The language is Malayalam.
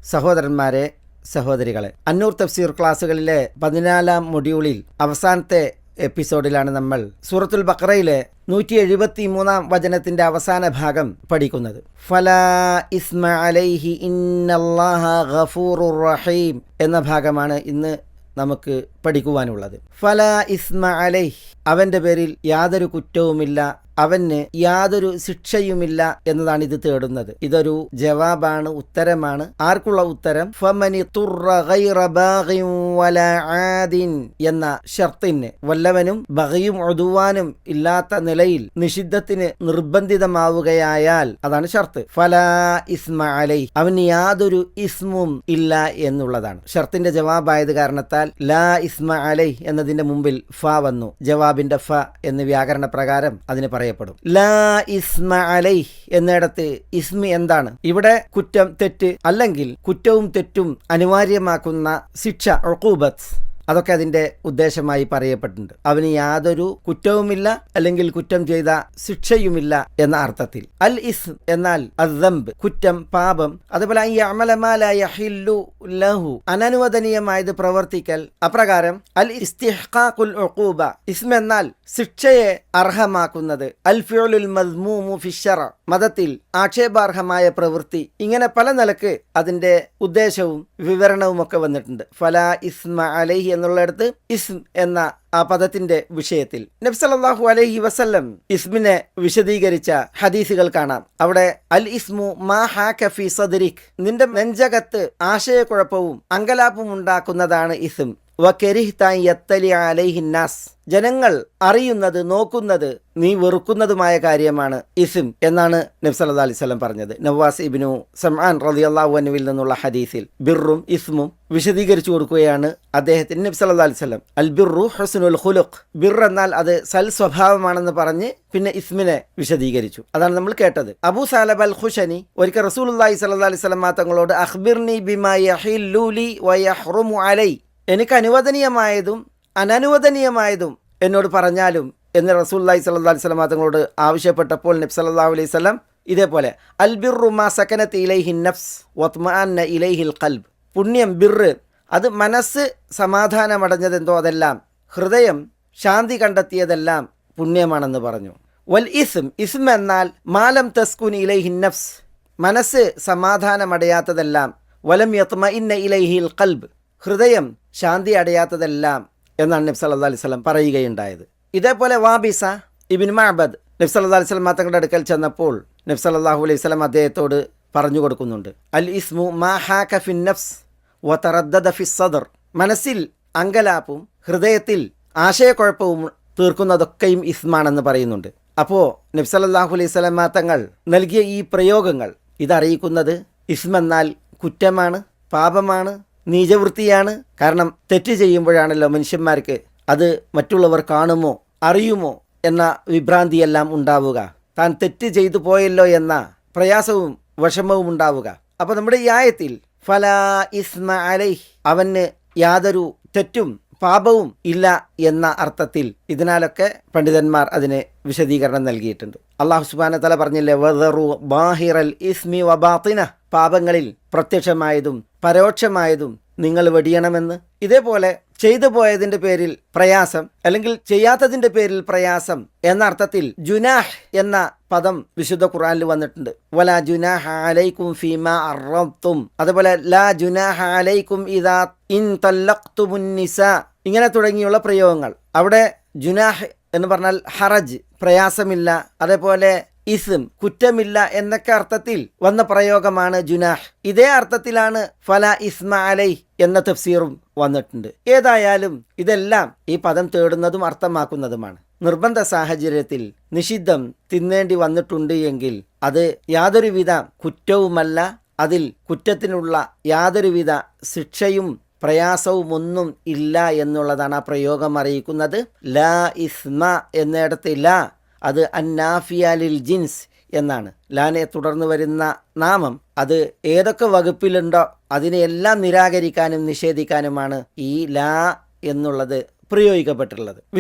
സഹോദരന്മാരെ, സഹോദരികളെ, അന്നൂർ തഫ്സീർ ക്ലാസ്സുകളിലെ 14-ാം മൊഡ്യൂളിൽ അവസാനത്തെ എപ്പിസോഡിലാണ് നമ്മൾ സൂറത്തുൽ ബഖറയിലെ 173-ാം വചനത്തിന്റെ അവസാന ഭാഗം പഠിക്കുന്നത്. ഫലാ ഇസ്മ അലൈഹി ഇന്നല്ലാഹ ഗഫൂറുർ റഹീം എന്ന ഭാഗമാണ് ഇന്ന് നമുക്ക് പഠിക്കുവാനുള്ളത്. ഫലാ ഇസ്മ അലൈഹി, അവന്റെ പേരിൽ യാതൊരു കുറ്റവുമില്ല, അവന് യാതൊരു ശിക്ഷയുമില്ല എന്നതാണ് ഇത് തേടുന്നത്. ഇതൊരു ജവാബാണ്, ഉത്തരമാണ്. ആർക്കുള്ള ഉത്തരം? ഫമനി തുറ ഗൈറ ബാഗിൻ വലാ ആദിൻ എന്ന ഷർത്തിന്, വല്ലവനും ബഗയും ഉദുവാനും ഇല്ലാത്ത നിലയിൽ നിഷിദ്ധത്തിന് നിർബന്ധിതമാവുകയായാൽ, അതാണ് ഷർത്ത്. ഫലാ ഇസ്മ അലൈഹി, അവന് യാതൊരു ഇസ്മും ഇല്ല എന്നുള്ളതാണ്. ഷർത്തിന്റെ ജവാബായത് കാരണത്താൽ ലാ ഇസ്മ അലൈഹി എന്നതിന്റെ മുമ്പിൽ ഫ വന്നു. ജവാബിന്റെ ഫ എന്ന് വ്യാകരണ പ്രകാരം അതിന് പറയപ്പെടും. ലാ ഇസ്മ അലൈഹി എന്നിടത്ത് ഇസ്മി എന്താണ്? ഇവിടെ കുറ്റം, തെറ്റ്, അല്ലെങ്കിൽ കുറ്റവും തെറ്റും അനിവാര്യമാക്കുന്ന ശിക്ഷ, ഉഖൂബത്ത്, അതൊക്കെ അതിന്റെ ഉദ്ദേശമായി പറയപ്പെട്ടിട്ടുണ്ട്. അവന് യാതൊരു കുറ്റവുമില്ല, അല്ലെങ്കിൽ കുറ്റം ചെയ്ത ശിക്ഷയുമില്ല എന്ന അർത്ഥത്തിൽ. അൽ ഇസ്ം എന്നാൽ അദ്ദംബ്, കുറ്റം, പാപം. അതുപോലെ യഅമല മാ ലാ യഹില്ലു ലഹു, അനനുവദനീയമായത് പ്രവർത്തിക്കൽ. അപ്രകാരം അൽ ഇസ്തിഹ്ഖാഖുൽ ഉഖൂബ, ഇസ്ം എന്നാൽ ശിക്ഷയെ അർഹമാക്കുന്നത്. അൽ ഫിഉലുൽ മദ്മൂമു ഫിശ്ശറ, മതത്തിൽ ആക്ഷേപാർഹമായ പ്രവൃത്തി. ഇങ്ങനെ പല നിലക്ക് അതിന്റെ ഉദ്ദേശവും വിവരണവും ഒക്കെ വന്നിട്ടുണ്ട്. ഫലാ ഇസ്മ അലൈഹി എന്നുള്ളിടത്ത് ഇസ്ം എന്ന ആ പദത്തിന്റെ വിഷയത്തിൽ നബി സല്ലല്ലാഹു അലൈഹി വസല്ലം ഇസ്മിനെ വിശദീകരിച്ച ഹദീസുകൾ കാണാം. അവിടെ അൽ ഇസ്മു മാ ഹാക ഫീ സദ്രിക്, നിന്റെ നെഞ്ചകത്ത് ആശയക്കുഴപ്പവും അങ്കലാപ്പും ഉണ്ടാക്കുന്നതാണ് ഇസ്ം. വകരിഹ്ത യത്തലി അലൈഹി നാസ്, ജനങ്ങൾ അറിയുന്നത്, നോക്കുന്നത്, നീ വെറുക്കുന്നതുമായ കാര്യമാണ് ഇസ്ം എന്നാണ് നബി സല്ലല്ലാഹു അലൈഹി വസല്ലം പറഞ്ഞത്. നവാസ് ഇബ്നു സമആൻ റളിയല്ലാഹു അൻഹുവിൽ നിന്നുള്ള ഹദീസിൽ ബിർറും ഇസ്മും വിശദീകരിച്ചു കൊടുക്കുകയാണ് അദ്ദേഹത്തിന് നബി സല്ലല്ലാഹു അലൈഹി വസല്ലം. അൽ ബിർറു ഹുസ്നുൽ ഖുലുഖ്, ബിർ എന്നാൽ അത് സൽ സ്വഭാവമാണെന്ന് പറഞ്ഞ് പിന്നെ ഇസ്മിനെ വിശദീകരിച്ചു. അതാണ് നമ്മൾ കേട്ടത്. അബൂ സാലബ അൽ ഖുശനി ഒരിക്കൽ റസൂലുള്ളാഹി സ്വല്ലല്ലാഹു അലൈഹി വസല്ലം തങ്ങളോട് അഖ്ബിർനി ബിമാ യഹില്ലു ലി വയഹ്റുമു അലൈ, എനിക്ക് അനുവദനീയമായതും അനനുവദനീയമായതും എന്നോട് പറഞ്ഞാലും എന്ന് റസൂലുള്ളാഹി സ്വല്ലല്ലാഹു അലൈഹി വസല്ലം തങ്ങളോട് ആവശ്യപ്പെട്ടപ്പോൾ നബി സല്ലല്ലാഹു അലൈഹി വസല്ലം ഇതേപോലെ അൽ ബിർറു മാ സകനത ഇലൈഹി നഫ്സ് വത്മഅന്ന ഇലൈഹിൽ ഖൽബ്, പുണ്യം, ബിർറ്, അത് മനസ്സ് സമാധാനമടഞ്ഞതെന്തോ അതെല്ലാം, ഹൃദയം ശാന്തി കണ്ടെത്തിയതെല്ലാം പുണ്യമാണെന്ന് പറഞ്ഞു. വൽ ഇസ്ം, ഇസ്ം എന്നാൽ മാലം തസ്കുൻ ഇലൈഹി നഫ്സ്, മനസ്സ് സമാധാനമടയാത്തതെല്ലാം, വലം യത്മഇന്ന ഇലൈഹിൽ ഖൽബ്, ഹൃദയം ശാന്തി അടയാത്തതെല്ലാം എന്നാണ് നബി സല്ലല്ലാഹു അലൈഹി വസല്ലം പറയുകയുണ്ടായത്. ഇതേപോലെ വാബിസ ഇബ്നു മഅബദ് നബി സല്ലല്ലാഹു അലൈഹി വസല്ലം തങ്ങളുടെ അടുക്കൽ ചെന്നപ്പോൾ നബി സല്ലല്ലാഹു അലൈഹി വസല്ലം അദ്ദേഹത്തോട് പറഞ്ഞു കൊടുക്കുന്നുണ്ട്, അൽ ഇസ്മു മാ ഹാക ഫിൻ നഫ്സ് വതറദ്ദദ ഫിസ് സദ്ർ, മനസ്സിൽ അങ്കലാപ്പും ഹൃദയത്തിൽ ആശയക്കുഴപ്പവും തീർക്കുന്നതൊക്കെയും ഇസ്മാണെന്ന് പറയുന്നുണ്ട്. അപ്പോൾ നബി സല്ലല്ലാഹു അലൈഹി വസല്ലം തങ്ങൾ നൽകിയ ഈ പ്രയോഗങ്ങൾ ഇതറിയിക്കുന്നത് ഇസ്മെന്നാൽ കുറ്റമാണ്, പാപമാണ്, നീചവൃത്തിയാണ്. കാരണം തെറ്റ് ചെയ്യുമ്പോഴാണല്ലോ മനുഷ്യന്മാർക്ക് അത് മറ്റുള്ളവർ കാണുമോ അറിയുമോ എന്ന വിഭ്രാന്തിയെല്ലാം ഉണ്ടാവുക, താൻ തെറ്റ് ചെയ്തു പോയല്ലോ എന്ന പ്രയാസവും വിഷമവും ഉണ്ടാവുക. അപ്പോൾ നമ്മുടെ ഈ ആയത്തിൽ ഫലാ ഇസ്മ അലൈഹി, അവന് യാതൊരു തെറ്റും പാപവും ഇല്ല എന്ന അർത്ഥത്തിൽ ഇതിനാലൊക്കെ പണ്ഡിതന്മാർ അതിന് വിശദീകരണം നൽകിയിട്ടുണ്ട്. അല്ലാഹു സുബ്ഹാനഹു വ തആല പറഞ്ഞില്ലേ, വദറു ബാഹിറൽ ഇസ്മി വബാത്തിന, പാപങ്ങളിൽ പ്രത്യക്ഷമായതും പരോക്ഷമായതും നിങ്ങൾ വെടിയണമെന്ന്. ഇതേപോലെ ചെയ്തു പോയതിന്റെ പേരിൽ പ്രയാസം, അല്ലെങ്കിൽ ചെയ്യാത്തതിന്റെ പേരിൽ പ്രയാസം എന്ന അർത്ഥത്തിൽ ജുനാഹ് എന്ന പദം വിശുദ്ധ ഖുർആനിൽ വന്നിട്ടുണ്ട്. വലാ ജുനാഹ അലൈക്കും ഫീമാ അറദ്തും, അതുപോലെ ലാ ജുനാഹ അലൈക്കും ഇദാ ഇൻ തല്ലഖ്തുമുൻ നിസാ, ഇങ്ങനെ തുടങ്ങിയുള്ള പ്രയോഗങ്ങൾ. അവിടെ ജുനാഹ് എന്ന് പറഞ്ഞാൽ ഹറജ്, പ്രയാസമില്ല, അതേപോലെ ഇസ്ം, കുറ്റമില്ല എന്നൊക്കെ അർത്ഥത്തിൽ വന്ന പ്രയോഗമാണ് ജുനാഹ്. ഇതേ അർത്ഥത്തിലാണ് ഫലാ ഇസ്മ അലൈഹി എന്ന തഫ്സീറും വന്നിട്ടുണ്ട്. ഏതായാലും ഇതെല്ലാം ഈ പദം തേടുന്നതും അർത്ഥമാക്കുന്നതുമാണ്. നിർബന്ധ സാഹചര്യത്തിൽ നിഷിദ്ധം തിന്നേണ്ടി വന്നിട്ടുണ്ട് എങ്കിൽ അത് യാതൊരുവിധ കുറ്റവുമല്ല, അതിൽ കുറ്റത്തിനുള്ള യാതൊരുവിധ ശിക്ഷയും പ്രയാസവും ഒന്നും ഇല്ല എന്നുള്ളതാണ് ആ പ്രയോഗം അറിയിക്കുന്നത്. ലാ ഇസ്മ എന്നിടത്ത് ലാ, അത് അന്നാഫിയ ലിൽ ജിൻസ് എന്നാണ്. ലാനെ തുടർന്ന് വരുന്ന നാമം അത് ഏതൊക്കെ വകുപ്പിലുണ്ടോ അതിനെയെല്ലാം നിരാകരിക്കാനും നിഷേധിക്കാനുമാണ് ഈ ലാ എന്നുള്ളത് പ്രയോഗിക്കപ്പെട്ടിട്ടുള്ളത്.